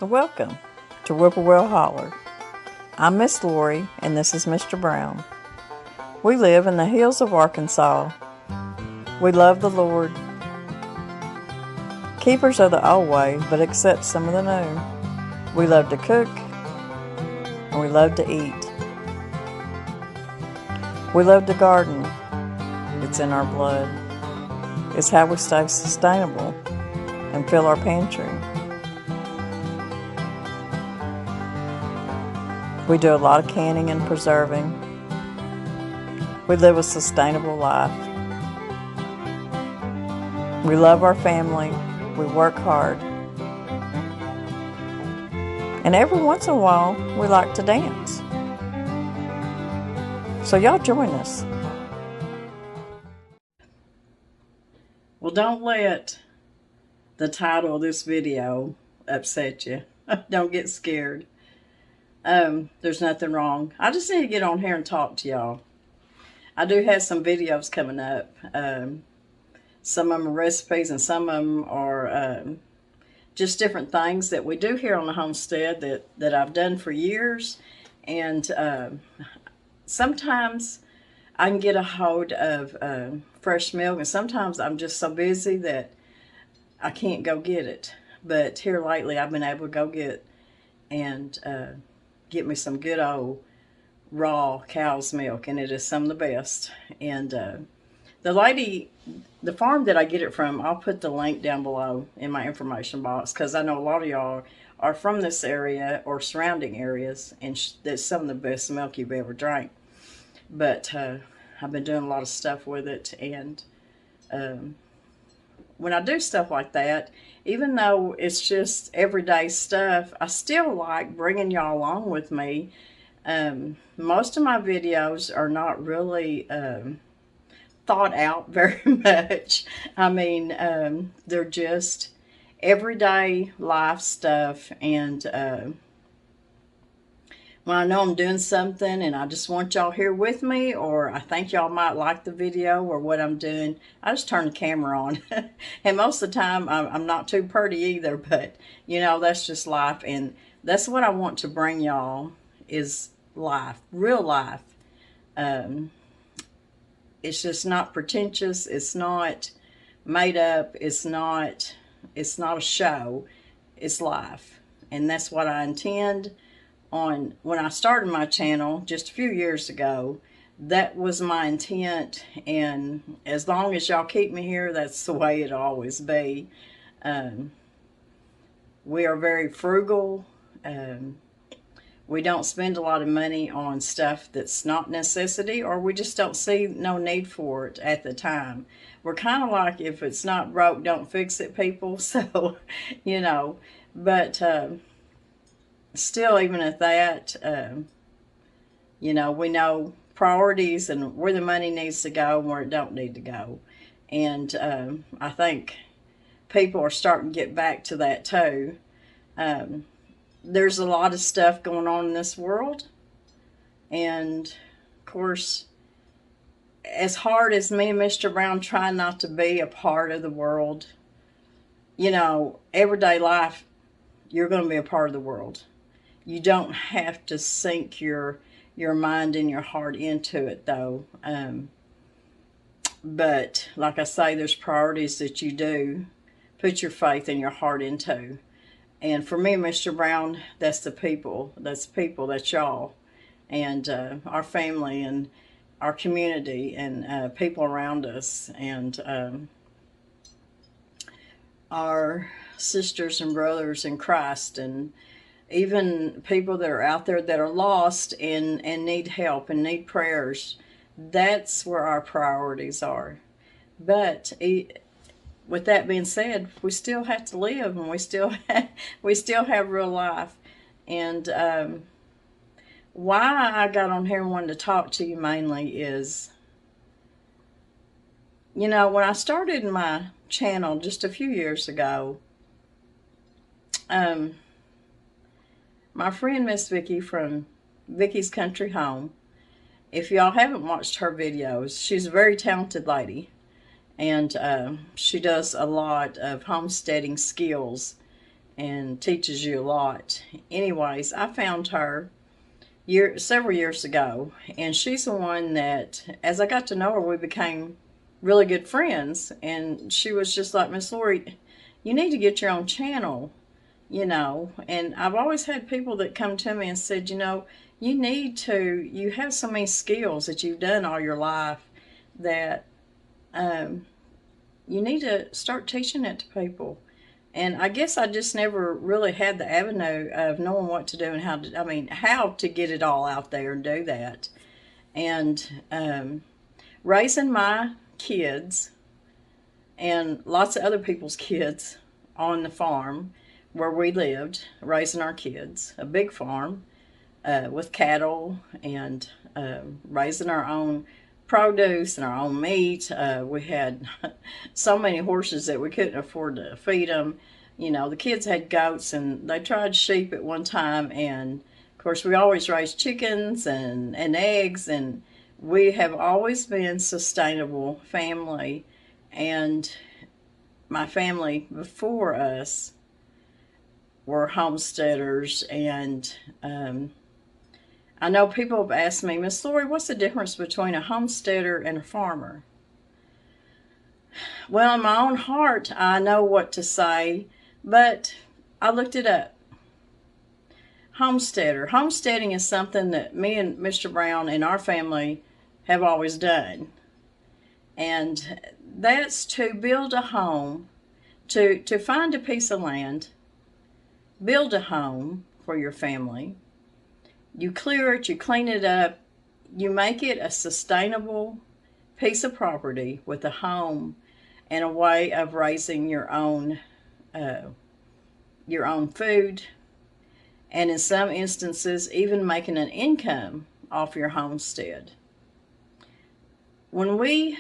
Welcome to Whippoorwill Holler. I'm Miss Lori, and this is Mr. Brown. We live in the hills of Arkansas. We love the Lord. Keepers of the old way, but accept some of the new. We love to cook, and we love to eat. We love to garden. It's in our blood. It's how we stay sustainable and fill our pantry. We do a lot of canning and preserving. We live a sustainable life. We love our family. We work hard. And every once in a while, we like to dance. So y'all join us. Well, don't let the title of this video upset you. Don't get scared. There's nothing wrong. I just need to get on here and talk to y'all. I do have some videos coming up. Some of them are recipes and some of them are just different things that we do here on the homestead that I've done for years. And sometimes I can get a hold of fresh milk, and sometimes I'm just so busy that I can't go get it. But here lately I've been able to go get me some good old raw cow's milk, and it is some of the best. And the farm that I get it from, I'll put the link down below in my information box, because I know a lot of y'all are from this area or surrounding areas, and that's some of the best milk you've ever drank. But I've been doing a lot of stuff with it, and when I do stuff like that, even though it's just everyday stuff, I still like bringing y'all along with me. Most of my videos are not really thought out very much. I mean, they're just everyday life stuff, and when I know I'm doing something and I just want y'all here with me, or I think y'all might like the video or what I'm doing, I just turn the camera on. And most of the time I'm not too pretty either, but you know, that's just life. And that's what I want to bring y'all, is life, real life. It's just not pretentious. It's not made up. It's not a show. It's life. And that's what I intend on. When I started my channel just a few years ago, that was my intent, and as long as y'all keep me here, that's the way it'll always be. We are very frugal. We don't spend a lot of money on stuff that's not necessity, or we just don't see no need for it at the time. We're kind of like, if it's not broke, don't fix it people. So, you know, but still, even at that, you know, we know priorities and where the money needs to go and where it don't need to go. And I think people are starting to get back to that too. There's a lot of stuff going on in this world. And of course, as hard as me and Mr. Brown try not to be a part of the world, you know, everyday life, you're going to be a part of the world. You don't have to sink your mind and your heart into it, though. But like I say, there's priorities that you do put your faith and your heart into. And for me, Mr. Brown, that's the people. That's y'all, and our family, and our community, and people around us, and our sisters and brothers in Christ, and even people that are out there that are lost and need help and need prayers. That's where our priorities are. But with that being said, we still have to live, and we still have real life. And why I got on here and wanted to talk to you mainly is, you know, when I started my channel just a few years ago, my friend Miss Vicky from Vicky's Country Home, if y'all haven't watched her videos, she's a very talented lady. And she does a lot of homesteading skills and teaches you a lot. Anyways, I found her several years ago, and she's the one that, as I got to know her, we became really good friends. And she was just like, Miss Lori, you need to get your own channel, you know. And I've always had people that come to me and said, you know, you have so many skills that you've done all your life that you need to start teaching it to people. And I guess I just never really had the avenue of knowing what to do and how to get it all out there and do that. And raising my kids and lots of other people's kids on the farm where we lived, raising our kids, a big farm with cattle, and raising our own produce and our own meat. We had so many horses that we couldn't afford to feed them. You know, the kids had goats, and they tried sheep at one time, and of course we always raised chickens and eggs, and we have always been sustainable family. And my family before us were homesteaders. And I know people have asked me, Miss Lori, what's the difference between a homesteader and a farmer? Well, in my own heart, I know what to say, but I looked it up. Homesteading is something that me and Mr. Brown and our family have always done. And that's to build a home, to find a piece of land, build a home for your family. You clear it, you clean it up, you make it a sustainable piece of property with a home and a way of raising your own food, and in some instances even making an income off your homestead. When we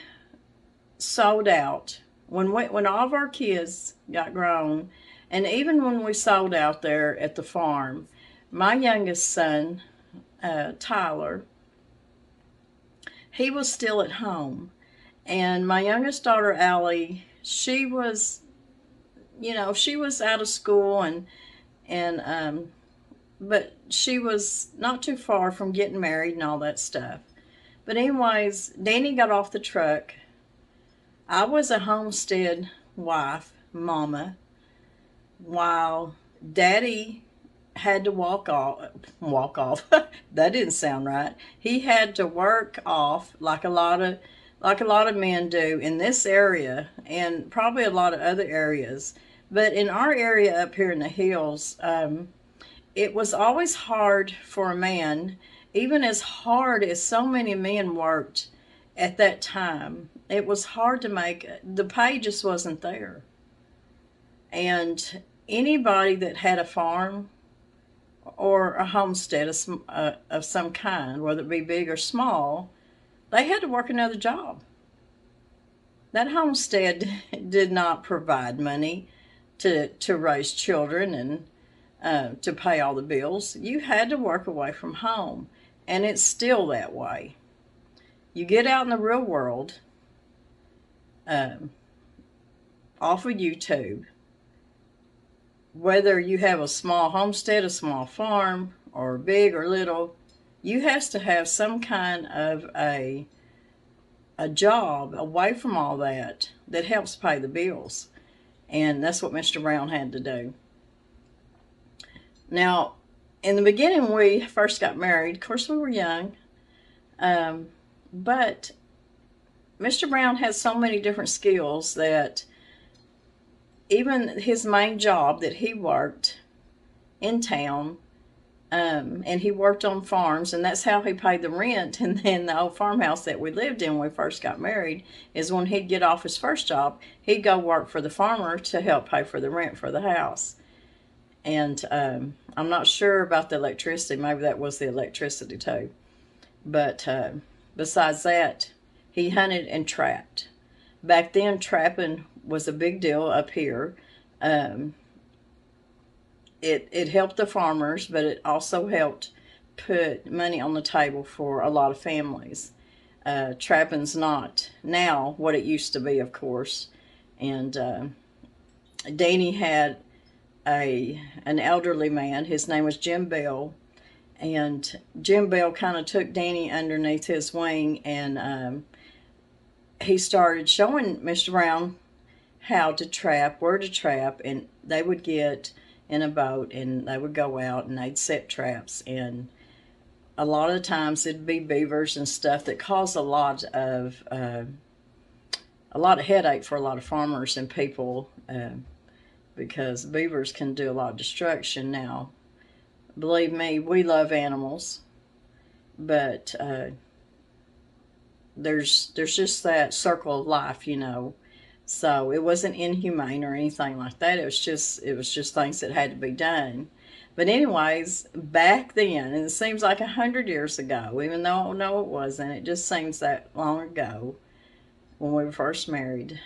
sold out, when all of our kids got grown, and even when we sold out there at the farm, my youngest son, Tyler, he was still at home. And my youngest daughter, Allie, she was out of school, but she was not too far from getting married and all that stuff. But anyways, Danny got off the truck. I was a homestead wife, mama, while Daddy had to walk off. That didn't sound right. He had to work off like a lot of men do in this area, and probably a lot of other areas. But in our area up here in the hills, it was always hard for a man, even as hard as so many men worked at that time. It was hard to make, the pay just wasn't there. And anybody that had a farm or a homestead of some kind, whether it be big or small, they had to work another job. That homestead did not provide money to raise children and to pay all the bills. You had to work away from home, and it's still that way. You get out in the real world, off of YouTube, whether you have a small homestead, a small farm, or big or little, you have to have some kind of a job away from all that helps pay the bills. And that's what Mr. Brown had to do. Now, in the beginning, when we first got married, of course we were young, but Mr. Brown has so many different skills that even his main job that he worked in town, and he worked on farms, and that's how he paid the rent. And then the old farmhouse that we lived in when we first got married is when he'd get off his first job, he'd go work for the farmer to help pay for the rent for the house. And I'm not sure about the electricity. Maybe that was the electricity too. But besides that, he hunted and trapped. Back then, trapping was a big deal up here. It helped the farmers, but it also helped put money on the table for a lot of families. Trapping's not now what it used to be, of course. And Danny had an elderly man. His name was Jim Bell. And Jim Bell kind of took Danny underneath his wing, and he started showing Mr. Brown how to trap, where to trap, and they would get in a boat and they would go out and they'd set traps. And a lot of times it'd be beavers and stuff that caused a lot of headache for a lot of farmers and people, because beavers can do a lot of destruction. Now, believe me, we love animals, but there's just that circle of life, you know. So it wasn't inhumane or anything like that. It was just things that had to be done. But anyways, back then, and it seems like 100 years ago, even though no, it wasn't. It just seems that long ago when we were first married.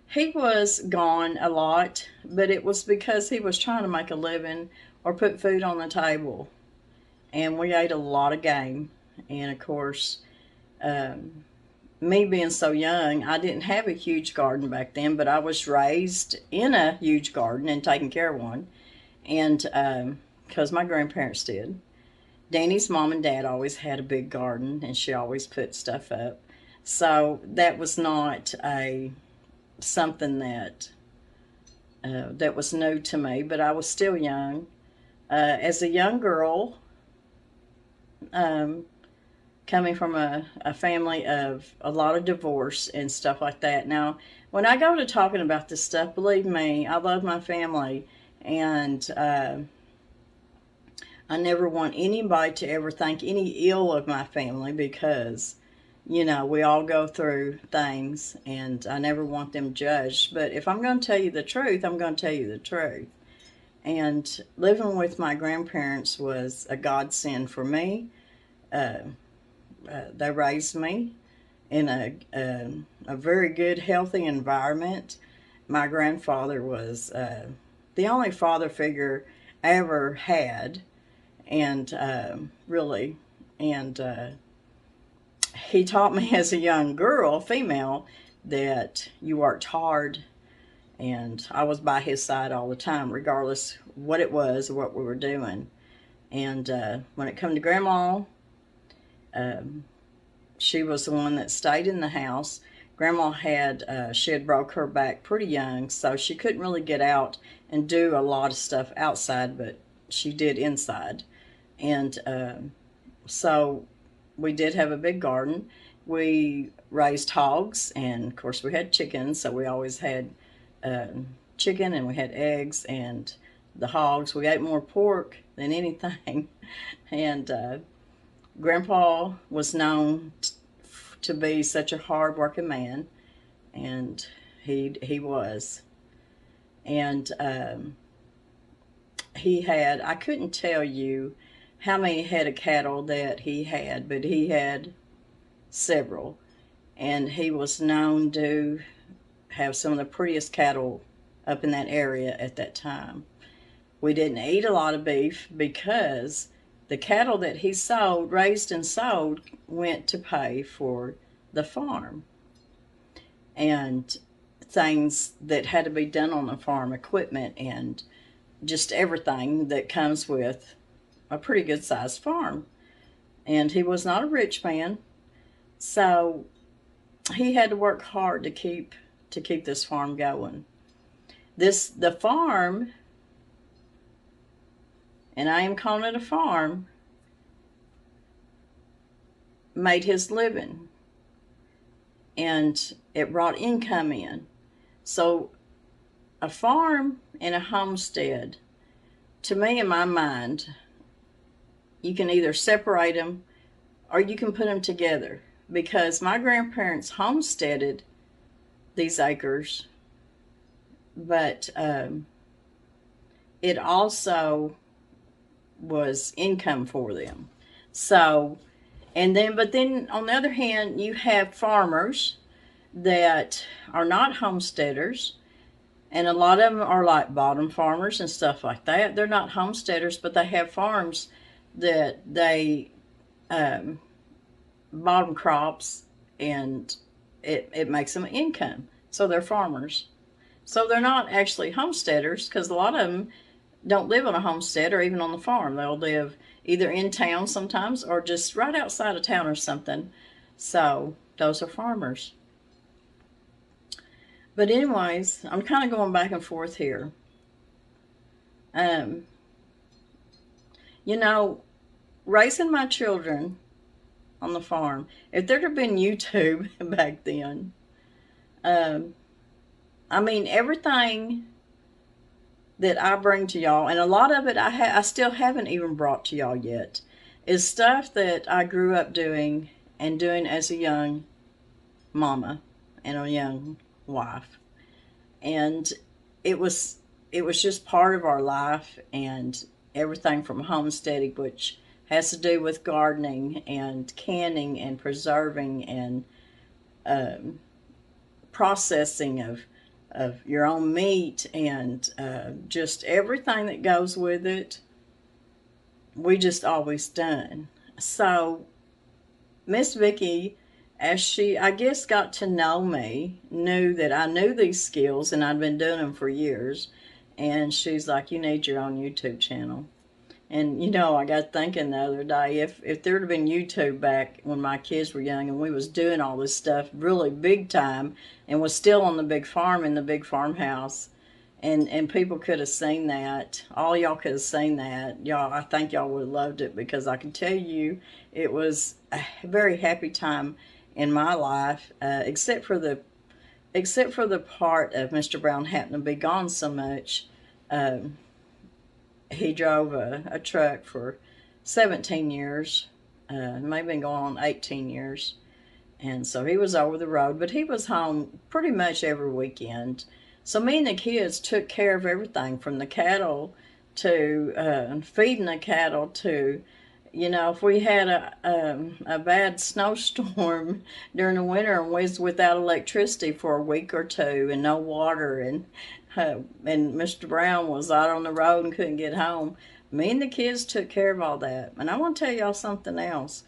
He was gone a lot, but it was because he was trying to make a living or put food on the table. And we ate a lot of game. And of course, me being so young, I didn't have a huge garden back then, but I was raised in a huge garden and taking care of one. And because my grandparents did. Danny's mom and dad always had a big garden, and she always put stuff up. So that was not something that was new to me, but I was still young. As a young girl, coming from a family of a lot of divorce and stuff like that. Now, when I go to talking about this stuff, believe me, I love my family, and I never want anybody to ever think any ill of my family, because, you know, we all go through things, and I never want them judged. But if I'm going to tell you the truth, I'm going to tell you the truth. And living with my grandparents was a godsend for me. They raised me in a very good, healthy environment. My grandfather was the only father figure I ever had, and really, and he taught me as a young girl, female, that you worked hard, and I was by his side all the time, regardless what it was or what we were doing. And when it come to Grandma, she was the one that stayed in the house. Grandma she had broke her back pretty young, so she couldn't really get out and do a lot of stuff outside, but she did inside. And so we did have a big garden. We raised hogs, and of course we had chickens, so we always had chicken, and we had eggs, and the hogs. We ate more pork than anything. And Grandpa was known to be such a hard-working man, and he was. And he had, I couldn't tell you how many head of cattle that he had, but he had several. And he was known to have some of the prettiest cattle up in that area at that time. We didn't eat a lot of beef because the cattle that he sold, raised and sold, went to pay for the farm and things that had to be done on the farm, equipment and just everything that comes with a pretty good sized farm. And he was not a rich man, so he had to work hard to keep this farm going. The farm, and I am calling it a farm, made his living, and it brought income in. So a farm and a homestead, to me, in my mind, you can either separate them or you can put them together, because my grandparents homesteaded these acres, but it also was income for them. So, but then on the other hand, you have farmers that are not homesteaders, and a lot of them are like bottom farmers and stuff like that. They're not homesteaders, but they have farms that they bottom crops, and it makes them income. So they're farmers. So they're not actually homesteaders, because a lot of them don't live on a homestead or even on the farm. They'll live either in town sometimes or just right outside of town or something. So those are farmers. But anyways, I'm kind of going back and forth here. Um, you know, raising my children on the farm, if there'd have been YouTube back then, um, I mean, everything that I bring to y'all, and a lot of it I still haven't even brought to y'all yet, is stuff that I grew up doing and doing as a young mama and a young wife. And it was it was just part of our life, and everything from homesteading, which has to do with gardening and canning and preserving and um, processing of your own meat, and just everything that goes with it, we just always done. So Miss Vicky, as she, I guess, got to know me, knew that I knew these skills and I'd been doing them for years. And she's like, you need your own YouTube channel. And I got thinking the other day, if there'd have been YouTube back when my kids were young and we was doing all this stuff really big time and was still on the big farm in the big farmhouse, and people could have seen that, all y'all could have seen that, y'all, I think y'all would have loved it, because I can tell you it was a very happy time in my life, except for the part of Mr. Brown happening to be gone so much. Um, he drove a truck for 17 years, maybe been going on 18 years. And so he was over the road, but he was home pretty much every weekend. So me and the kids took care of everything from the cattle to feeding the cattle to, if we had a bad snowstorm during the winter and we was without electricity for a week or two and no water, and Mr. Brown was out on the road and couldn't get home, me and the kids took care of all that. And I want to tell y'all something else.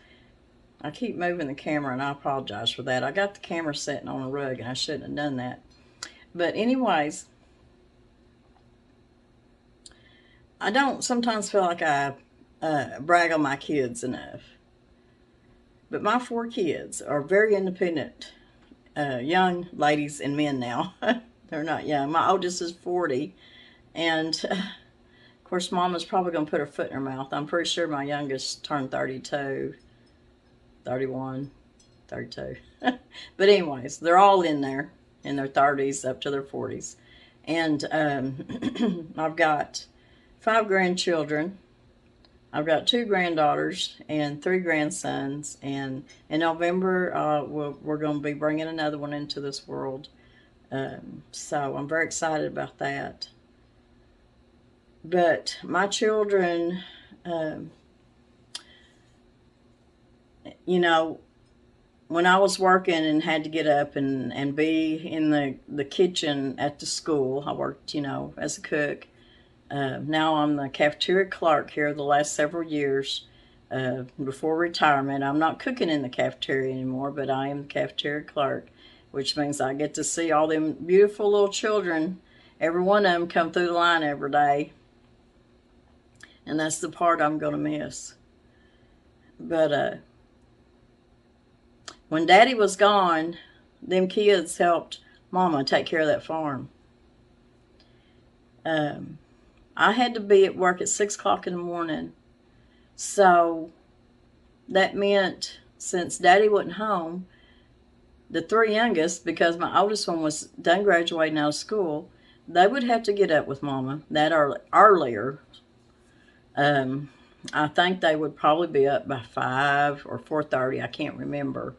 I keep moving the camera, and I apologize for that. I got the camera sitting on a rug, and I shouldn't have done that. But anyways, I don't sometimes feel like I brag on my kids enough. But my 4 kids are very independent young ladies and men now. They're not young. My oldest is 40, and of course, Mama's probably going to put her foot in her mouth. I'm pretty sure my youngest turned 32, 31, 32. But anyways, they're all in there in their 30s up to their 40s. And I've got 5 grandchildren. I've got 2 granddaughters and 3 grandsons. And in November, we're going to be bringing another one into this world. So I'm very excited about that. But my children, when I was working and had to get up and be in the kitchen at the school, I worked, as a cook. Now I'm the cafeteria clerk here the last several years before retirement. I'm not cooking in the cafeteria anymore, but I am the cafeteria clerk, which means I get to see all them beautiful little children, every one of them come through the line every day. And that's the part I'm going to miss. But when Daddy was gone, them kids helped Mama take care of that farm. I had to be at work at 6 o'clock in the morning. So that meant since Daddy wasn't home, the 3 youngest, because my oldest one was done graduating out of school, they would have to get up with Mama that earlier. I think they would probably be up by 5 or 4:30. I can't remember.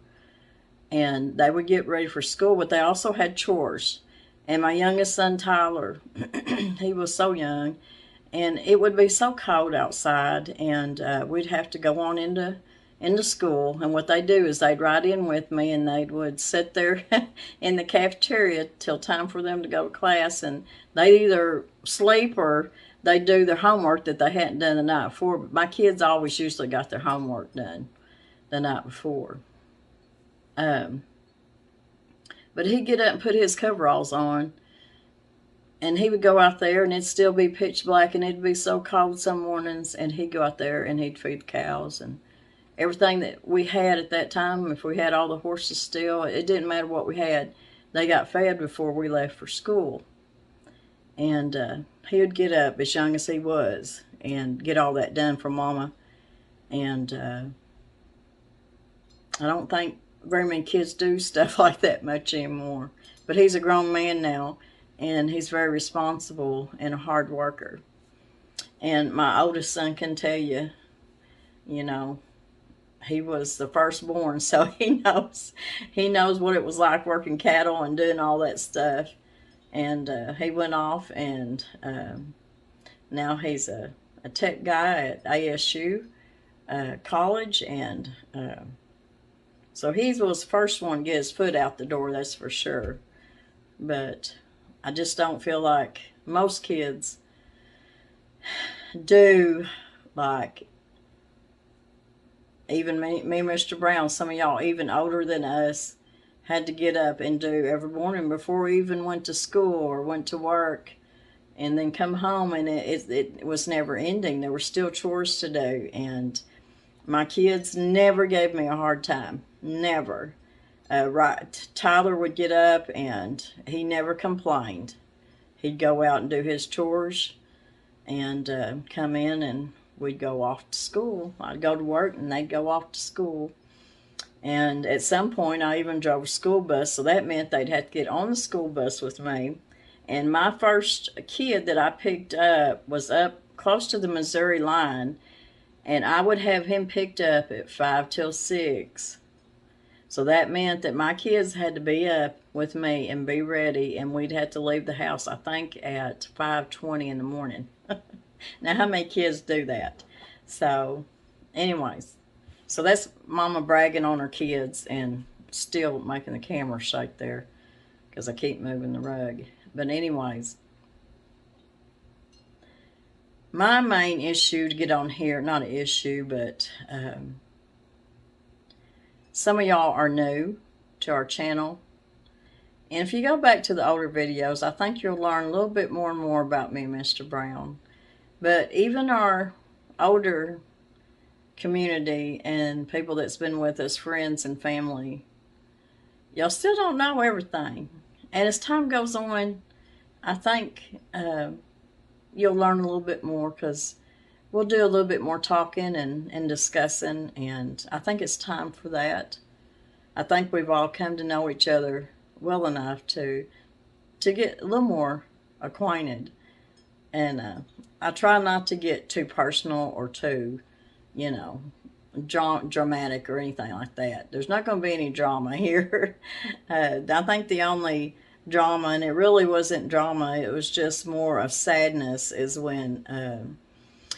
And they would get ready for school, but they also had chores. And my youngest son, Tyler, he was so young, and it would be so cold outside, and we'd have to go on into school. And what they do is they'd ride in with me, and they would sit there in the cafeteria till time for them to go to class, and they'd either sleep or they'd do their homework that they hadn't done the night before. But my kids always usually got their homework done the night before. But he'd get up and put his coveralls on, And he would go out there, and it'd still be pitch black, and it'd be so cold some mornings, and he'd go out there and he'd feed the cows and everything that we had at that time. If we had all the horses still, it didn't matter what we had. They got fed before we left for school. And he would get up as young as he was and get all that done for Mama. And I don't think very many kids do stuff like that much anymore. But he's a grown man now, and he's very responsible and a hard worker. And my oldest son can tell you, you know, he was the firstborn, so he knows what it was like working cattle and doing all that stuff. And he went off, and now he's a tech guy at ASU college, and so he was the first one to get his foot out the door, that's for sure. But I just don't feel like most kids do, like even me, Mr. Brown, some of y'all even older than us, had to get up and do every morning before we even went to school or went to work, and then come home, and it was never ending. There were still chores to do, and my kids never gave me a hard time, never. Right, Tyler would get up, and he never complained. He'd go out and do his chores, and come in, and we'd go off to school. I'd go to work, and they'd go off to school. And at some point, I even drove a school bus, so that meant they'd have to get on the school bus with me. And my first kid that I picked up was up close to the Missouri line, and I would have him picked up at 5 till 6. So that meant that my kids had to be up with me and be ready, and we'd have to leave the house, I think, at 5:20 in the morning. Now, how many kids do that? So, anyways. So that's Mama bragging on her kids and still making the camera shake there because I keep moving the rug. But anyways, my main issue to get on here, not an issue, but some of y'all are new to our channel. And if you go back to the older videos, I think you'll learn a little bit more and more about me, Mr. Brown. But even our older community and people that's been with us, friends and family, y'all still don't know everything. And as time goes on, I think you'll learn a little bit more, because we'll do a little bit more talking and discussing, and I think it's time for that. I think we've all come to know each other well enough to get a little more acquainted. And I try not to get too personal or too, you know, dramatic or anything like that. There's not going to be any drama here. I think the only drama, and it really wasn't drama, it was just more of sadness, is when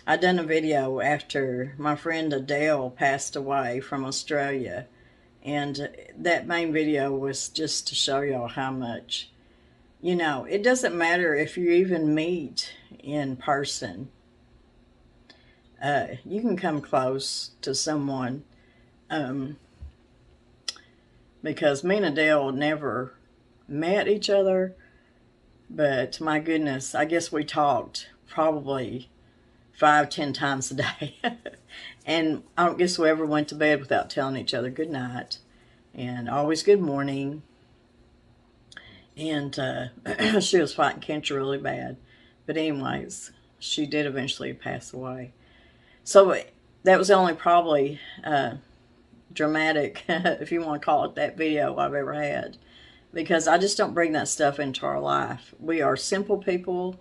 I done a video after my friend Adele passed away from Australia. And that main video was just to show y'all how much, you know, it doesn't matter if you even meet in person. You can come close to someone, because me and Adele never met each other, but my goodness, I guess we talked probably 5-10 times a day. And I don't guess we ever went to bed without telling each other good night and always good morning. And she was fighting cancer really bad, but anyways, she did eventually pass away. So that was the only probably dramatic, if you want to call it that, video I've ever had, because I just don't bring that stuff into our life. We are simple people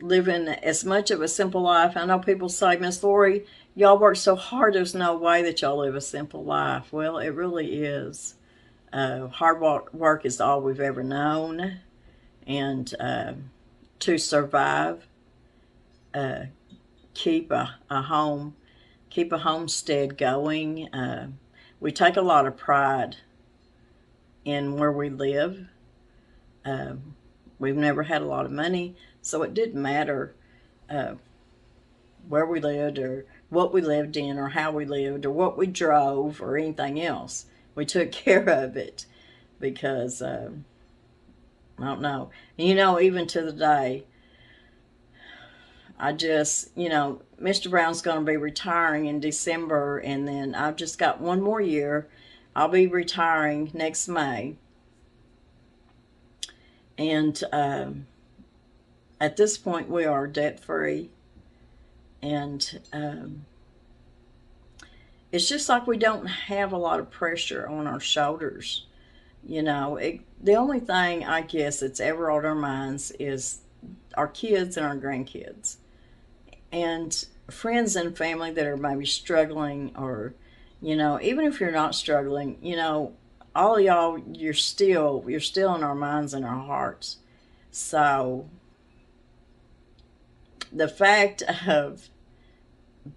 living as much of a simple life. I know people say, Miss Lori, y'all work so hard, there's no way that y'all live a simple life. Well, it really is. Hard work is all we've ever known, and to survive, keep a home, keep a homestead going. We take a lot of pride in where we live. We've never had a lot of money, so it didn't matter where we lived or what we lived in or how we lived or what we drove or anything else. We took care of it because I don't know. And, you know, even to the day, I just, you know, Mr. Brown's going to be retiring in December, and then I've just got one more year. I'll be retiring next May. And at this point, we are debt free. And it's just like we don't have a lot of pressure on our shoulders. You know, the only thing I guess that's ever on our minds is our kids and our grandkids. And friends and family that are maybe struggling, or, you know, even if you're not struggling, you know, all of y'all, you're still in our minds and our hearts. So the fact of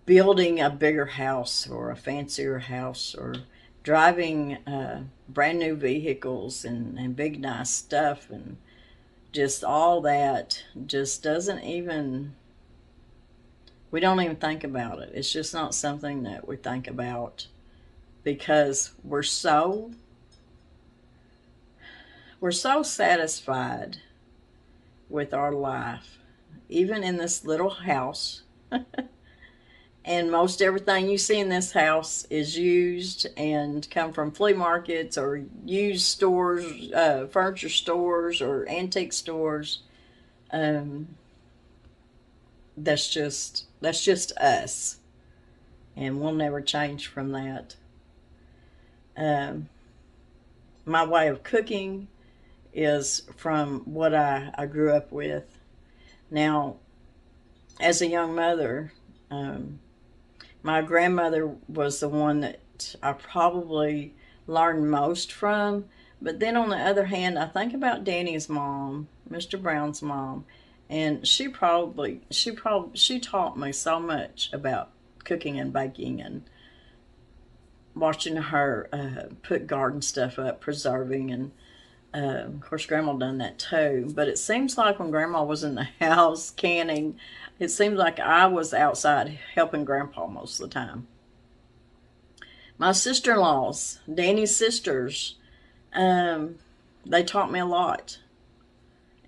building a bigger house or a fancier house, or driving brand new vehicles and big nice stuff, and just all that just doesn't even, we don't even think about it. It's just not something that we think about, because we're so satisfied with our life, even in this little house. And most everything you see in this house is used and come from flea markets or used stores, furniture stores or antique stores. Um, that's just us, and we'll never change from that. Um, my way of cooking is from what I grew up with. Now, as a young mother, um, my grandmother was the one that I probably learned most from. But then on the other hand, I think about Danny's mom, Mr. Brown's mom, and she taught me so much about cooking and baking, and watching her put garden stuff up, preserving, and of course, Grandma done that too. But it seems like when Grandma was in the house canning, it seems like I was outside helping Grandpa most of the time. My sister-in-laws, Danny's sisters, um, they taught me a lot.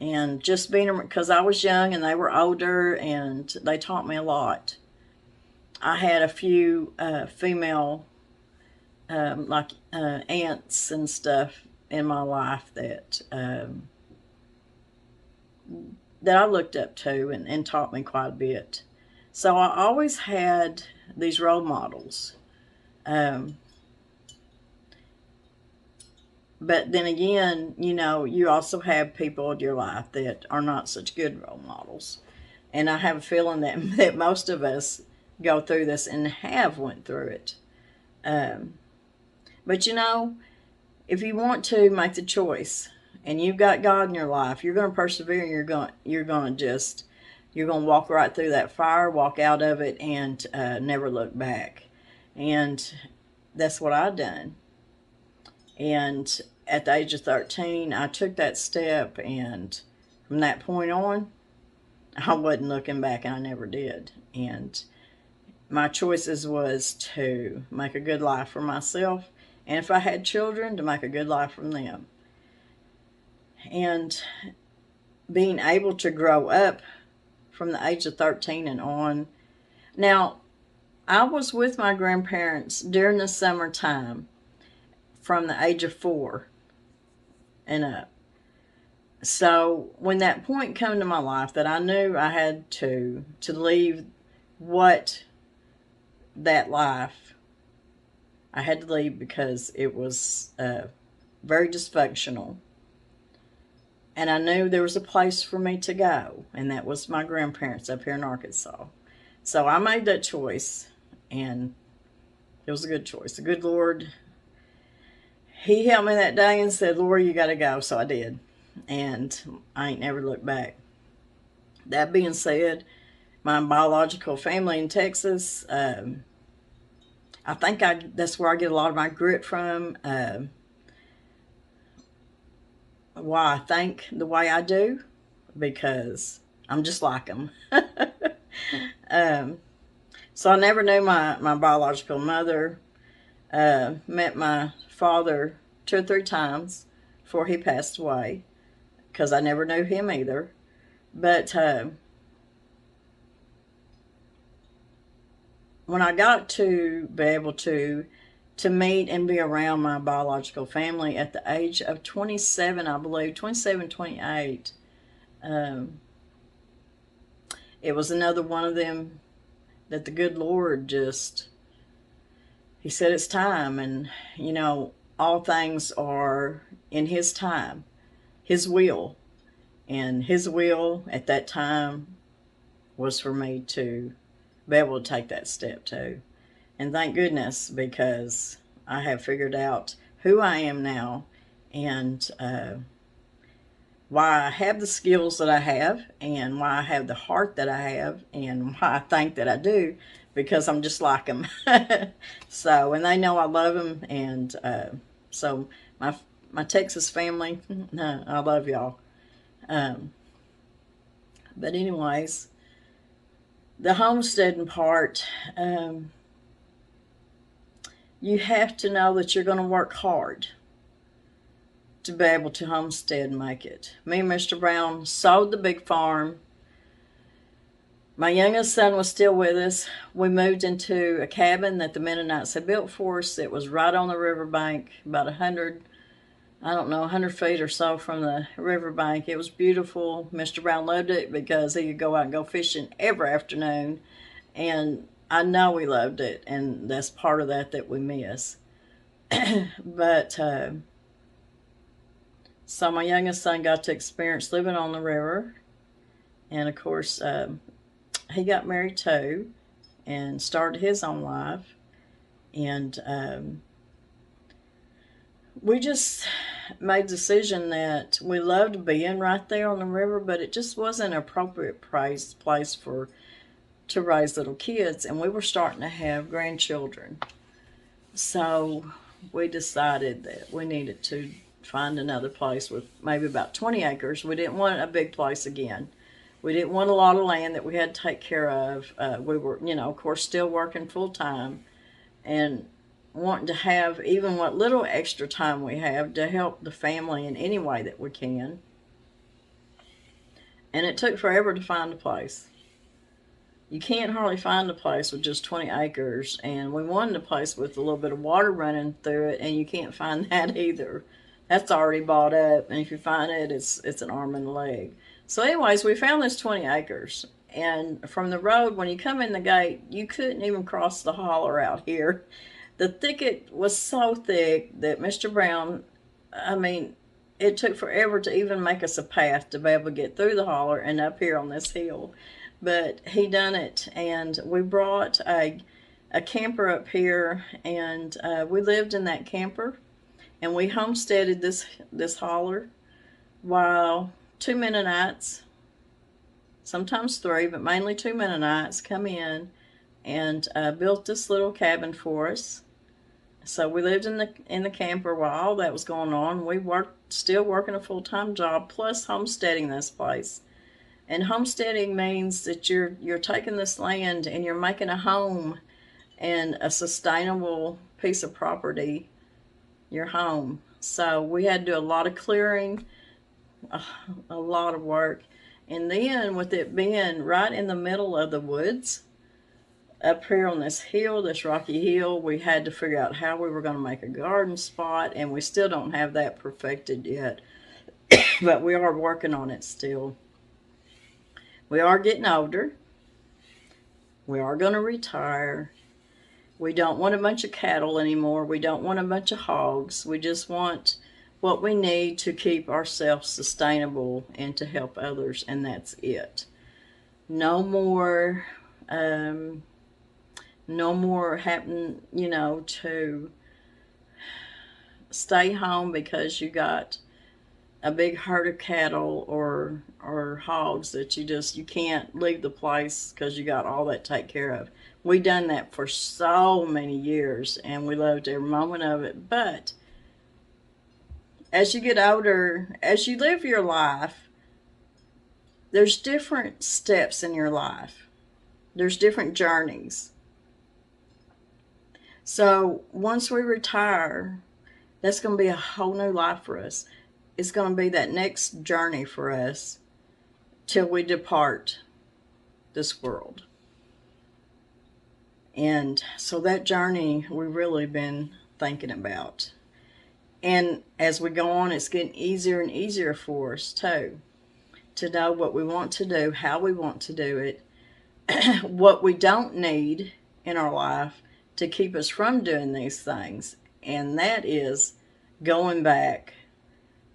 And just being, because I was young and they were older, and they taught me a lot. I had a few female, like aunts and stuff in my life that I looked up to, and taught me quite a bit. So I always had these role models. Um, but then again, you know, you also have people in your life that are not such good role models. And I have a feeling that, that most of us go through this and have went through it. Um, but you know, if you want to make the choice and you've got God in your life, you're going to persevere, and you're going to walk right through that fire, walk out of it, and never look back. And that's what I done. And at the age of 13, I took that step, and from that point on, I wasn't looking back, and I never did. And my choices was to make a good life for myself, and if I had children, to make a good life from them. And being able to grow up from the age of 13 and on. Now, I was with my grandparents during the summertime from the age of 4 and up. So when that point came to my life that I knew I had to leave what that life, I had to leave because it was very dysfunctional. And I knew there was a place for me to go, and that was my grandparents up here in Arkansas. So I made that choice, and it was a good choice. The good Lord, He helped me that day and said, Lori, you got to go. So I did, and I ain't never looked back. That being said, my biological family in Texas, I think that's where I get a lot of my grit from. Why I think the way I do, because I'm just like them. um, so I never knew my biological mother. Met my father 2 or 3 times before he passed away, because I never knew him either. But when I got to be able to meet and be around my biological family at the age of 27, I believe, 27, 28, it was another one of them that the good Lord just, he said it's time. And, you know, all things are in his time, his will. And his will at that time was for me to be able to take that step too. And thank goodness, because I have figured out who I am now, and why I have the skills that I have, and why I have the heart that I have, and why I think that I do, because I'm just like them. So, and they know I love them, and so my Texas family, I love y'all. But anyways, the homesteading part, you have to know that you're going to work hard to be able to homestead and make it. Me and Mr. Brown sold the big farm. My youngest son was still with us. We moved into a cabin that the Mennonites had built for us. It was right on the riverbank, about 100 feet or so from the riverbank. It was beautiful. Mr. Brown loved it because he could go out and go fishing every afternoon. And I know we loved it, and that's part of that we miss. But so my youngest son got to experience living on the river. And of course, he got married too and started his own life. And we just made the decision that we loved being right there on the river, but it just wasn't an appropriate place to raise little kids. And we were starting to have grandchildren. So we decided that we needed to find another place with maybe about 20 acres. We didn't want a big place again. We didn't want a lot of land that we had to take care of. We were, you know, of course, still working full time and wanting to have even what little extra time we have to help the family in any way that we can. And it took forever to find a place. You can't hardly find a place with just 20 acres, and we wanted a place with a little bit of water running through it, and you can't find that either. That's already bought up, and if you find it, it's an arm and a leg. So anyways, we found this 20 acres, and from the road, when you come in the gate, you couldn't even cross the holler out here. The thicket was so thick that Mr. Brown, I mean, it took forever to even make us a path to be able to get through the holler and up here on this hill. But he done it, and we brought a camper up here, and we lived in that camper, and we homesteaded this holler while 2 Mennonites, sometimes 3, but mainly 2 Mennonites, come in and built this little cabin for us. So we lived in the camper while all that was going on. We still working a full-time job, plus homesteading this place. And homesteading means that you're taking this land and you're making a home and a sustainable piece of property, your home. So we had to do a lot of clearing, a lot of work. And then with it being right in the middle of the woods, up here on this hill, this rocky hill, we had to figure out how we were going to make a garden spot, and we still don't have that perfected yet. But we are working on it still. We are getting older. We are going to retire. We don't want a bunch of cattle anymore. We don't want a bunch of hogs. We just want what we need to keep ourselves sustainable and to help others, and that's it. No more having, you know, to stay home because you got a big herd of cattle or hogs that you can't leave the place because you got all that to take care of. We done that for so many years, and we loved every moment of it. But as you get older, as you live your life, there's different steps in your life. There's different journeys. So once we retire, that's going to be a whole new life for us. is going to be that next journey for us till we depart this world. And so that journey we've really been thinking about. And as we go on, it's getting easier and easier for us too, to know what we want to do, how we want to do it, what we don't need in our life to keep us from doing these things. And that is going back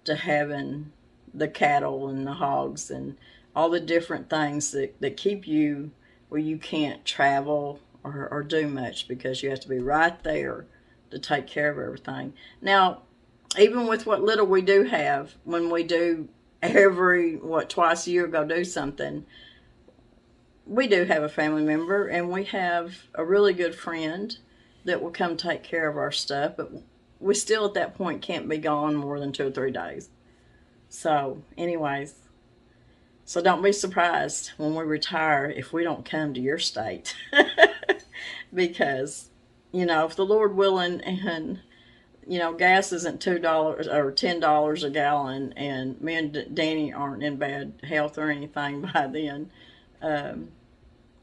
to having the cattle and the hogs and all the different things that keep you where you can't travel or do much, because you have to be right there to take care of everything. Now, even with what little we do have, when we do every, twice a year go do something, we do have a family member, and we have a really good friend that will come take care of our stuff, but we still at that point can't be gone more than 2 or 3 days. So anyways, so don't be surprised when we retire if we don't come to your state. Because, if the Lord willing, and gas isn't $2 or $10 a gallon, and me and Danny aren't in bad health or anything by then,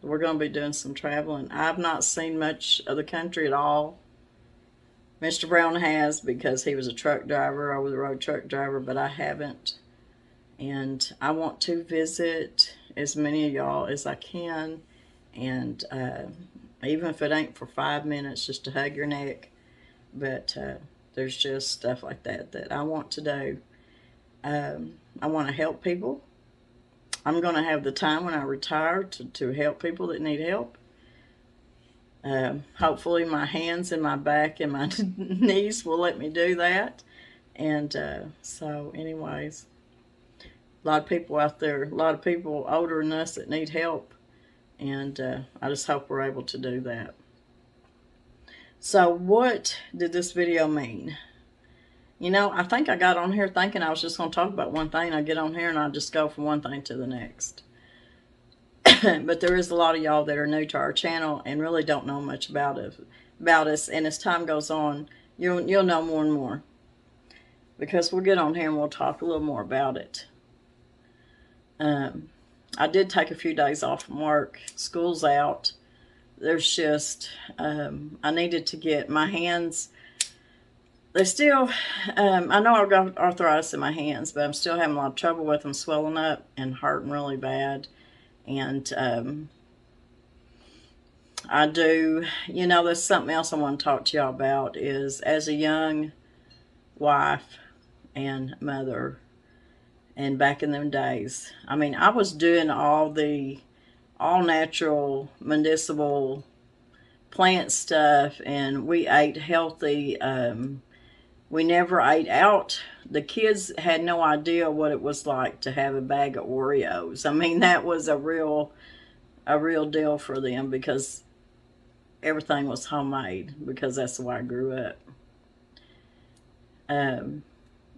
we're going to be doing some traveling. I've not seen much of the country at all. Mr. Brown has, because he was a truck driver, over-the-road truck driver, but I haven't. And I want to visit as many of y'all as I can. And even if it ain't for 5 minutes, just to hug your neck. But there's just stuff like that I want to do. I want to help people. I'm going to have the time when I retire to help people that need help. Hopefully my hands and my back and my knees will let me do that. And so anyways, a lot of people out there, a lot of people older than us that need help. And I just hope we're able to do that. So what did this video mean? I think I got on here thinking I was just going to talk about one thing. I get on here and I just go from one thing to the next. But there is a lot of y'all that are new to our channel and really don't know much about us. And as time goes on, you'll know more and more. Because we'll get on here and we'll talk a little more about it. I did take a few days off from work. School's out. There's just, I needed to get my hands, they still, I know I've got arthritis in my hands, but I'm still having a lot of trouble with them swelling up and hurting really bad. And I do, there's something else I want to talk to y'all about, is as a young wife and mother, and back in them days, I mean, I was doing all natural medicinal plant stuff, and we ate healthy. We never ate out. The kids had no idea what it was like to have a bag of Oreos. I mean, that was a real deal for them, because everything was homemade, because that's the way I grew up.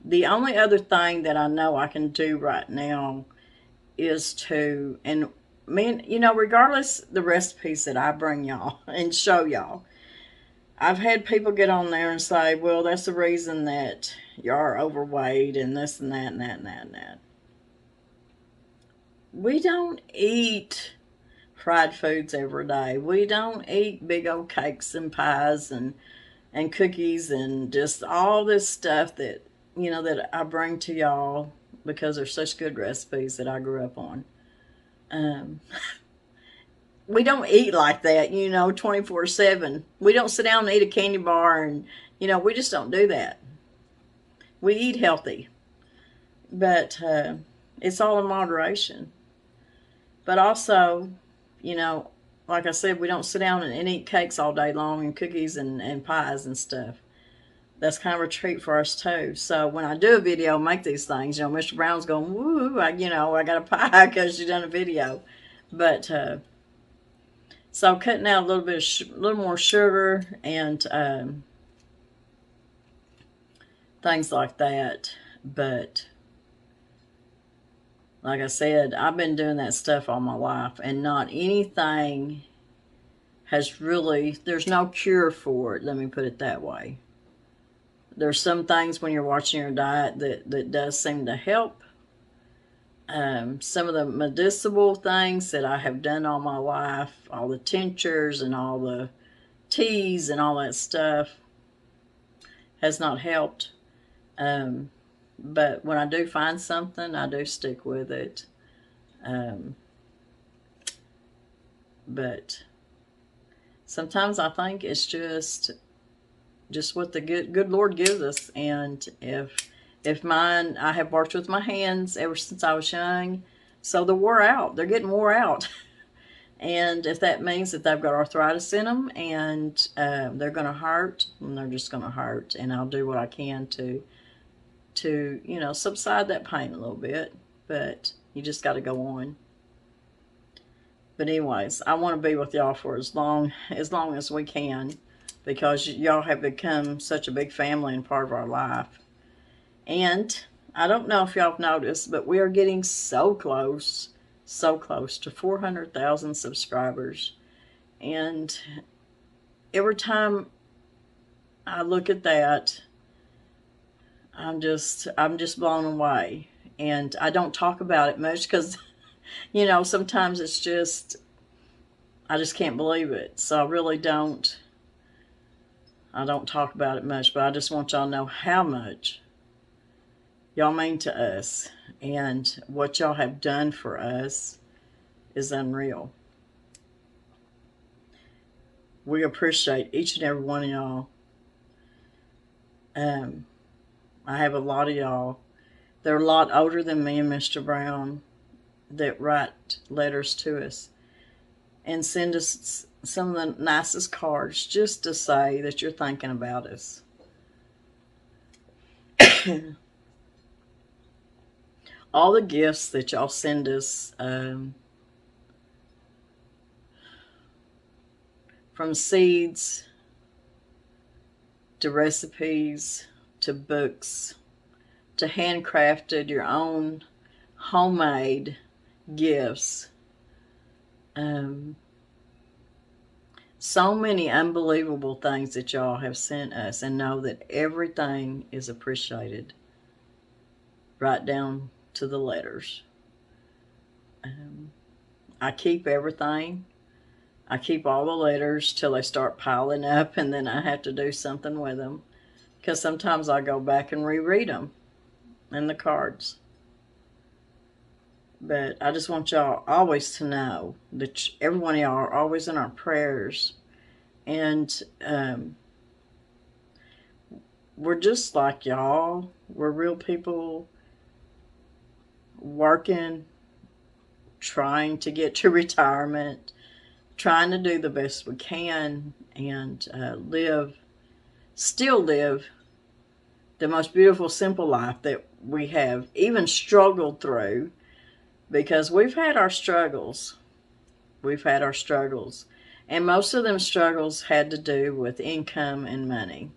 The only other thing that I know I can do right now is to, and regardless the recipes that I bring y'all and show y'all, I've had people get on there and say, well, that's the reason that you're overweight and this and that and that and that and that. We don't eat fried foods every day. We don't eat big old cakes and pies and cookies and just all this stuff that, that I bring to y'all because they're such good recipes that I grew up on. We don't eat like that, 24/7. We don't sit down and eat a candy bar, and, we just don't do that. We eat healthy, but it's all in moderation. But also, like I said, we don't sit down and eat cakes all day long and cookies and pies and stuff. That's kind of a treat for us too. So when I do a video, make these things, Mr. Brown's going, woo, I got a pie because you done a video. But so cutting out a little bit, a little more sugar and things like that. But like I said, I've been doing that stuff all my life, and not anything has really, there's no cure for it. Let me put it that way. There's some things when you're watching your diet that does seem to help. Some of the medicinal things that I have done all my life, all the tinctures and all the teas and all that stuff, has not helped. But when I do find something, I do stick with it. But sometimes I think it's just what the good Lord gives us. And if mine, I have worked with my hands ever since I was young, so they're wore out. They're getting wore out. And if that means that they've got arthritis in them and they're going to hurt, then they're just going to hurt. And I'll do what I can to subside that pain a little bit. But you just got to go on. But anyways, I want to be with y'all for as long as we can, because y'all have become such a big family and part of our life. And I don't know if y'all have noticed, but we are getting so close to 400,000 subscribers. And every time I look at that, I'm just blown away. And I don't talk about it much because, sometimes it's just, I just can't believe it. So I really don't talk about it much, but I just want y'all to know how much y'all mean to us, and what y'all have done for us is unreal. We appreciate each and every one of y'all. I have a lot of y'all. They're a lot older than me and Mr. Brown that write letters to us and send us some of the nicest cards just to say that you're thinking about us. All the gifts that y'all send us, from seeds to recipes to books to handcrafted, your own homemade gifts. So many unbelievable things that y'all have sent us, and know that everything is appreciated, right down to the letters. I keep everything. I keep all the letters till they start piling up, and then I have to do something with them, because sometimes I go back and reread them and the cards. But I just want y'all always to know that every one of y'all are always in our prayers. And we're just like y'all. We're real people working, trying to get to retirement, trying to do the best we can, and still live the most beautiful, simple life that we have even struggled through, because we've had our struggles. And most of them struggles had to do with income and money.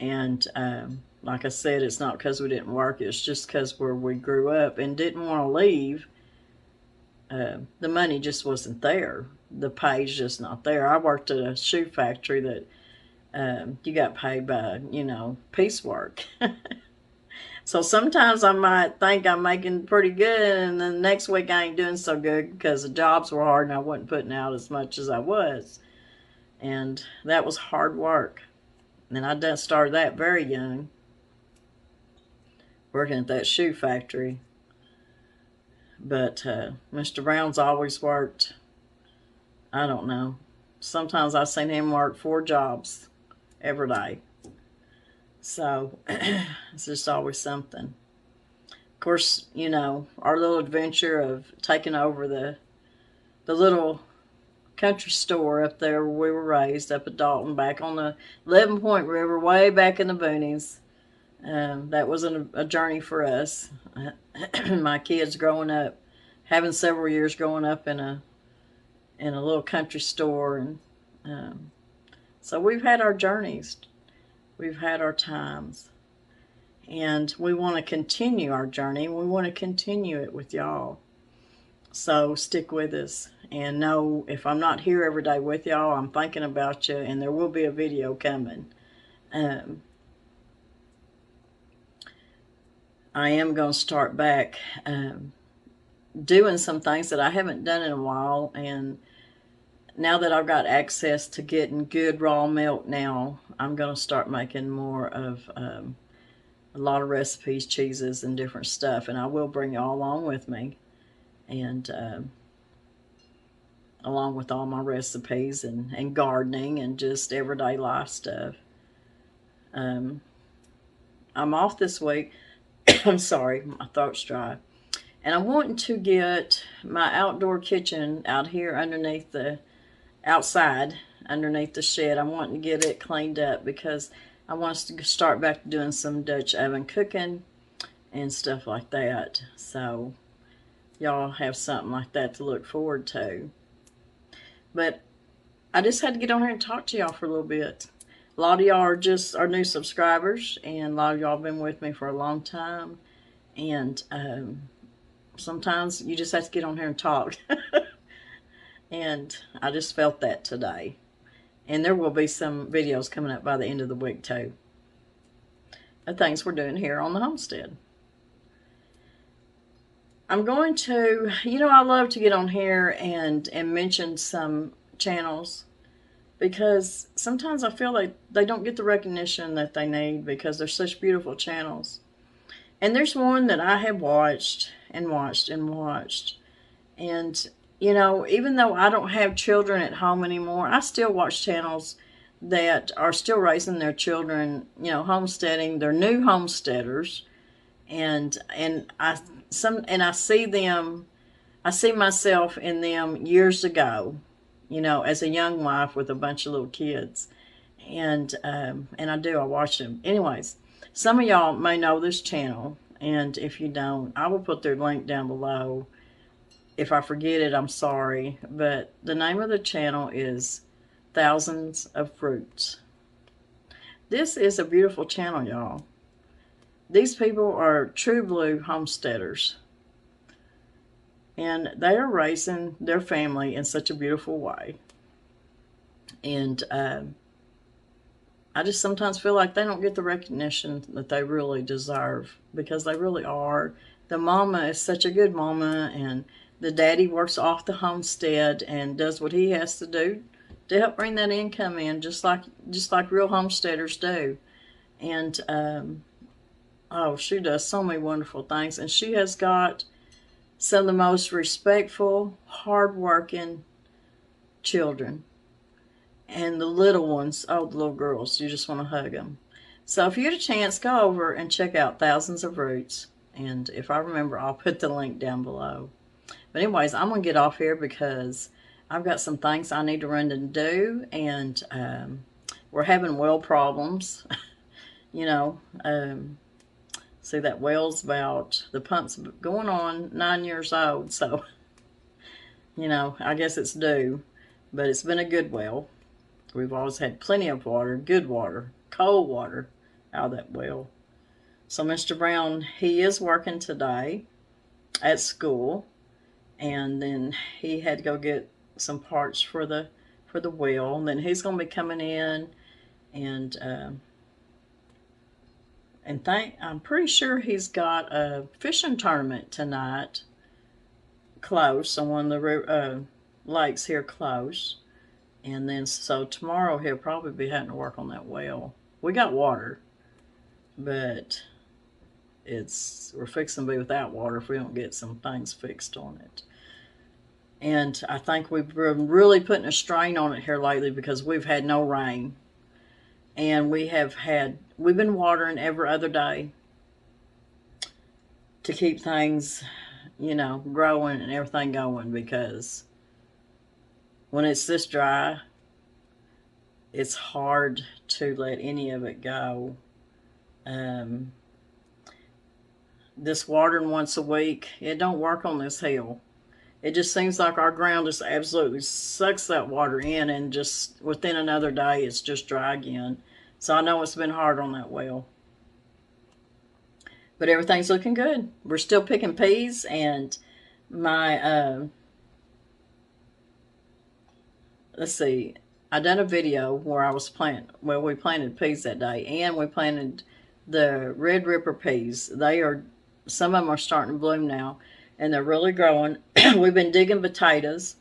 And like I said, it's not because we didn't work. It's just because where we grew up and didn't want to leave, the money just wasn't there. The pay's just not there. I worked at a shoe factory that you got paid by, piecework. So sometimes I might think I'm making pretty good, and then the next week I ain't doing so good because the jobs were hard and I wasn't putting out as much as I was. And that was hard work. And I started that very young, working at that shoe factory. But Mr. Brown's always worked, I don't know, sometimes I've seen him work 4 jobs every day. So it's just always something. Of course, our little adventure of taking over the little country store up there where we were raised, up at Dalton, back on the 11 Point River, way back in the boonies. That wasn't a journey for us. My kids growing up, having several years growing up in a little country store, and so we've had our journeys. We've had our times, and we want to continue our journey. We want to continue it with y'all. So stick with us, and know if I'm not here every day with y'all, I'm thinking about you, and there will be a video coming. I am going to start back doing some things that I haven't done in a while. And now that I've got access to getting good raw milk now, I'm going to start making more of a lot of recipes, cheeses, and different stuff. And I will bring you all along with me. And along with all my recipes and gardening and just everyday life stuff. I'm off this week. I'm sorry, my throat's dry. And I'm wanting to get my outdoor kitchen out here outside, underneath the shed. I'm wanting to get it cleaned up because I want us to start back doing some Dutch oven cooking and stuff like that. So y'all have something like that to look forward to. But I just had to get on here and talk to y'all for a little bit. A lot of y'all are just our new subscribers, and a lot of y'all have been with me for a long time. And sometimes you just have to get on here and talk. And I just felt that today. And there will be some videos coming up by the end of the week too, of things we're doing here on the homestead. I'm going to, I love to get on here and mention some channels, because sometimes I feel like they don't get the recognition that they need because they're such beautiful channels. And there's one that I have watched and watched and watched. And, even though I don't have children at home anymore, I still watch channels that are still raising their children, homesteading. They're new homesteaders. And I see them, I see myself in them years ago, as a young wife with a bunch of little kids. And I watch them. Anyways, some of y'all may know this channel, and if you don't, I will put their link down below. If I forget it, I'm sorry. But the name of the channel is Thousands of Fruits. This is a beautiful channel, y'all. These people are true blue homesteaders. And they are raising their family in such a beautiful way. And I just sometimes feel like they don't get the recognition that they really deserve, because they really are. The mama is such a good mama, and the daddy works off the homestead and does what he has to do to help bring that income in, just like real homesteaders do. And she does so many wonderful things, and she has got some of the most respectful, hard-working children. And the little ones, the little girls, you just want to hug them. So if you get a chance, go over and check out Thousands of Roots. And if I remember, I'll put the link down below. But anyways, I'm going to get off here because I've got some things I need to run and do. And we're having well problems. See, that well's the pump's going on 9 years old. So, I guess it's due. But it's been a good well. We've always had plenty of water, good water, cold water out of that well. So Mr. Brown, he is working today at school, and then he had to go get some parts for the well. And then he's going to be coming in, and I'm pretty sure he's got a fishing tournament tonight, close on one of the lakes here close. And then, so tomorrow he'll probably be having to work on that well. We got water, but we're fixing to be without water if we don't get some things fixed on it. And I think we've been really putting a strain on it here lately because we've had no rain. And we've been watering every other day to keep things, growing and everything going, because when it's this dry, it's hard to let any of it go. This watering once a week, it don't work on this hill. It just seems like our ground just absolutely sucks that water in, and just within another day, it's just dry again. So I know it's been hard on that well. But everything's looking good. We're still picking peas, and my let's see, I done a video where we planted peas that day, and we planted the Red Ripper peas. They are Some of them are starting to bloom now, and they're really growing. We've been digging potatoes.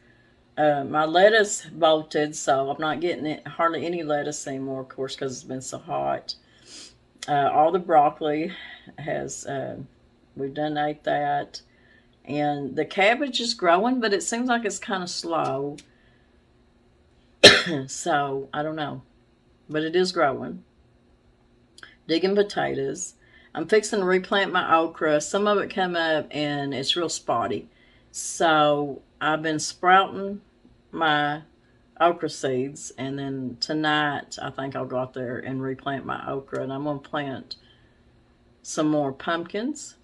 My lettuce bolted, so I'm not getting hardly any lettuce anymore, of course, because it's been so hot. All the broccoli has, we've done ate that. And the cabbage is growing, but it seems like it's kind of slow. So, I don't know. But it is growing. Digging potatoes. I'm fixing to replant my okra. Some of it come up and it's real spotty. So, I've been sprouting my okra seeds, and then tonight I think I'll go out there and replant my okra, and I'm going to plant some more pumpkins,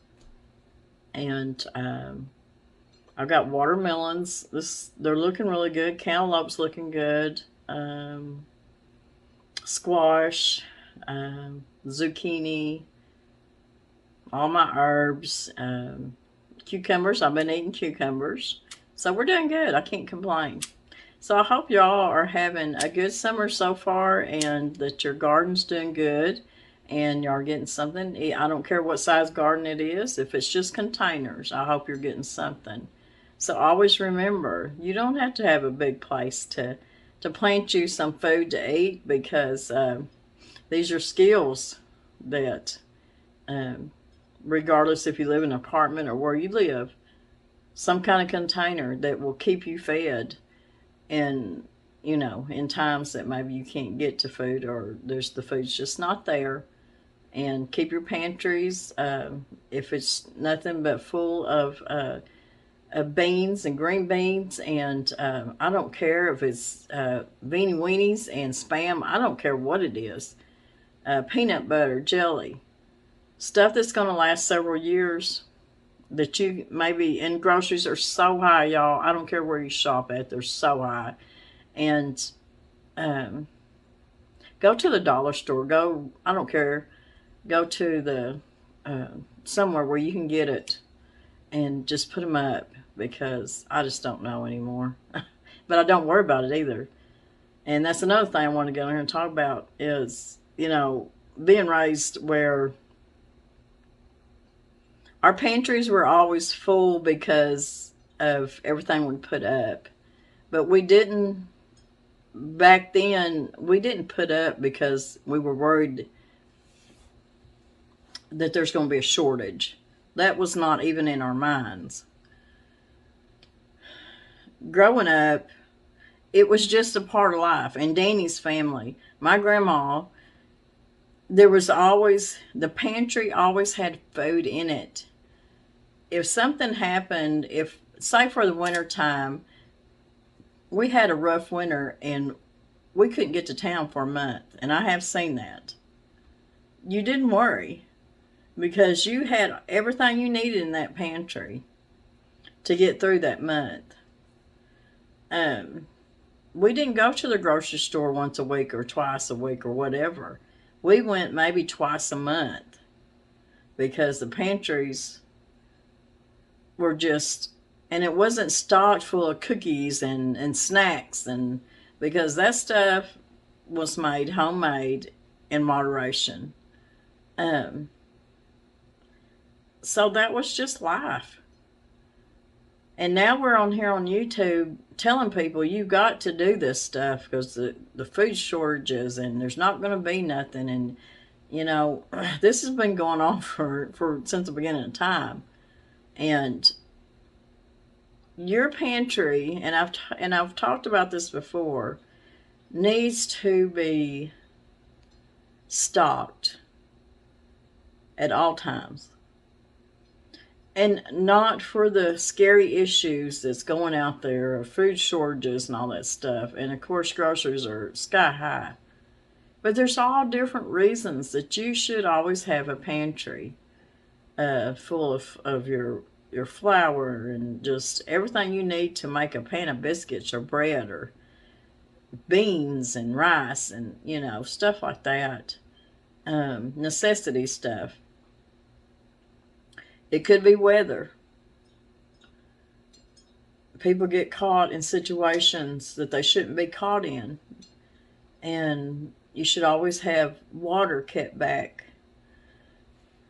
and I've got watermelons. They're looking really good. Cantaloupe's looking good. Squash, zucchini, all my herbs, cucumbers. I've been eating cucumbers, so we're doing good. I can't complain. So I hope y'all are having a good summer so far, and that your garden's doing good, and y'all are getting something. I don't care what size garden it is. If it's just containers, I hope you're getting something. So always remember, you don't have to have a big place to plant you some food to eat, because these are skills that, regardless if you live in an apartment or where you live, some kind of container that will keep you fed. And, you know, in times that maybe you can't get to food, or the food's just not there. And keep your pantries, if it's nothing but full of beans and green beans, and I don't care if it's beanie weenies and Spam. I don't care what it is. Peanut butter, jelly, stuff that's going to last several years. That you maybe, and groceries are so high, y'all. I don't care where you shop at, they're so high. And go to the dollar store. Go, I don't care. Go to the somewhere where you can get it, and just put them up, because I just don't know anymore. But I don't worry about it either. And that's another thing I want to go in here and talk about is, you know, being raised where our pantries were always full because of everything we put up. But we didn't, back then, we didn't put up because we were worried that there's going to be a shortage. That was not even in our minds. Growing up, it was just a part of life. And Danny's family, my grandma, there was always, the pantry always had food in it. If something happened, if, say for the winter time, we had a rough winter and we couldn't get to town for a month, and I have seen that. You didn't worry, because you had everything you needed in that pantry to get through that month. We didn't go to the grocery store once a week or twice a week or whatever. We went maybe twice a month, because the pantries were just, and it wasn't stocked full of cookies and snacks, and because that stuff was made homemade in moderation. So that was just life. And now we're on here on YouTube telling people you've got to do this stuff because the food shortages, and there's not going to be nothing. And, you know, this has been going on for since the beginning of time. And your pantry, and I've talked about this before, needs to be stocked at all times. And not for the scary issues that's going out there of food shortages and all that stuff. And of course, groceries are sky high. But there's all different reasons that you should always have a pantry full of your flour and just everything you need to make a pan of biscuits or bread or beans and rice and, you know, stuff like that. Necessity stuff. It could be weather. People get caught in situations that they shouldn't be caught in. And you should always have water kept back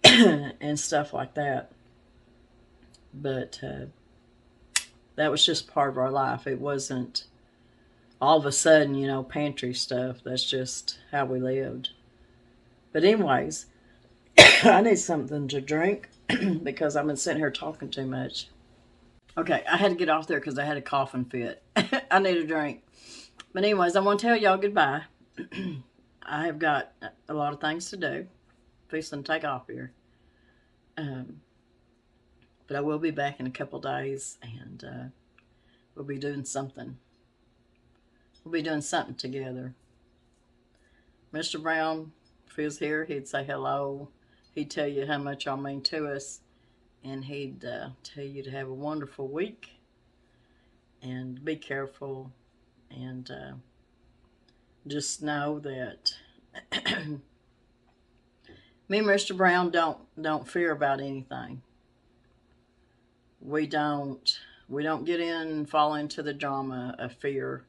and stuff like that. But that was just part of our life. It wasn't all of a sudden, pantry stuff. That's just how we lived. But anyways, I need something to drink because I've been sitting here talking too much. Okay, I had to get off there because I had a coughing fit. I need a drink. But anyways, I want to tell y'all goodbye. I have got a lot of things to do. Fixing to take off here. But I will be back in a couple days, and we'll be doing something. We'll be doing something together. Mr. Brown, if he was here, he'd say hello. He'd tell you how much y'all mean to us. And he'd tell you to have a wonderful week. And be careful. And just know that me and Mr. Brown don't fear about anything. We don't get in and fall into the drama of fear.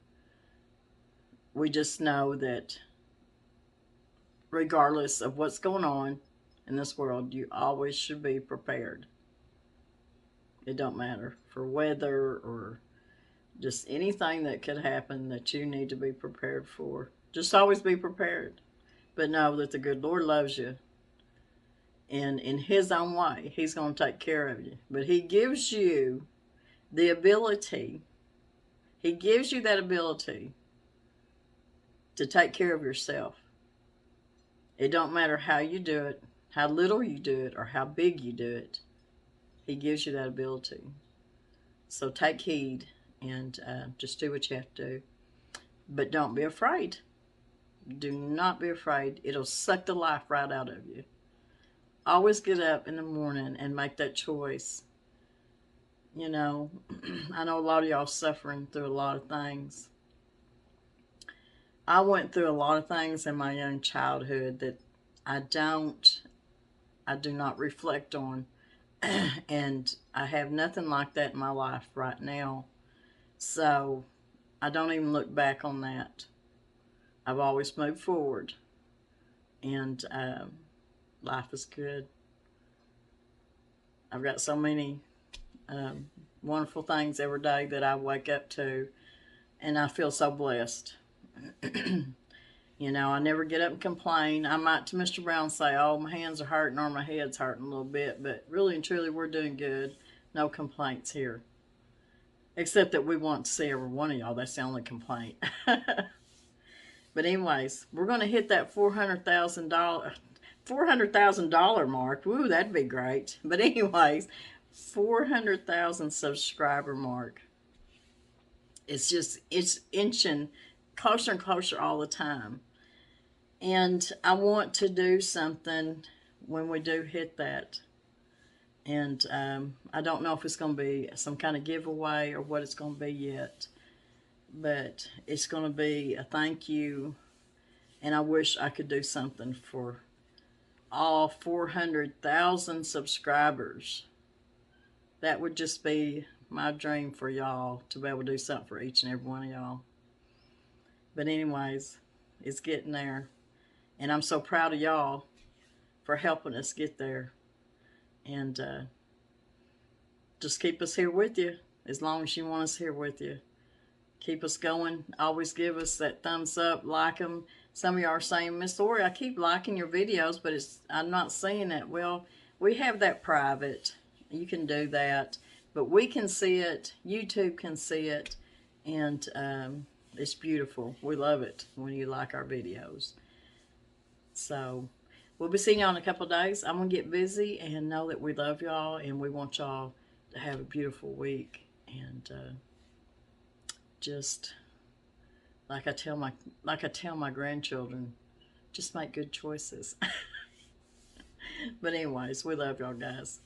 We just know that regardless of what's going on in this world, you always should be prepared. It don't matter for weather or just anything that could happen that you need to be prepared for. Just always be prepared. But know that the good Lord loves you. And in His own way, He's going to take care of you. But He gives you the ability. He gives you that ability to take care of yourself. It don't matter how you do it, how little you do it, or how big you do it. He gives you that ability. So take heed and just do what you have to do. But don't be afraid. Do not be afraid. It'll suck the life right out of you. Always get up in the morning and make that choice. I know a lot of y'all suffering through a lot of things. I went through a lot of things in my young childhood that I do not reflect on. And I have nothing like that in my life right now. So I don't even look back on that. I've always moved forward. And life is good. I've got so many wonderful things every day that I wake up to. And I feel so blessed. I never get up and complain. I might to Mr. Brown say, oh, my hands are hurting or my head's hurting a little bit. But really and truly, we're doing good. No complaints here. Except that we want to see every one of y'all. That's the only complaint. But anyways, we're going to hit that $400,000 mark. Woo, that'd be great. But anyways, 400,000 subscriber mark. It's inching closer and closer all the time. And I want to do something when we do hit that. And I don't know if it's going to be some kind of giveaway or what it's going to be yet. But it's going to be a thank you. And I wish I could do something for all 400,000 subscribers. That would just be my dream for y'all, to be able to do something for each and every one of y'all. But anyways, it's getting there. And I'm so proud of y'all for helping us get there. And just keep us here with you as long as you want us here with you. Keep us going. Always give us that thumbs up, like them. Some of you are saying, Miss Lori, I keep liking your videos, but I'm not seeing it. Well, we have that private. You can do that. But we can see it. YouTube can see it. And it's beautiful. We love it when you like our videos. So we'll be seeing y'all in a couple of days. I'm going to get busy and know that we love y'all and we want y'all to have a beautiful week. And just like I tell my grandchildren, just make good choices. But anyways, we love y'all guys.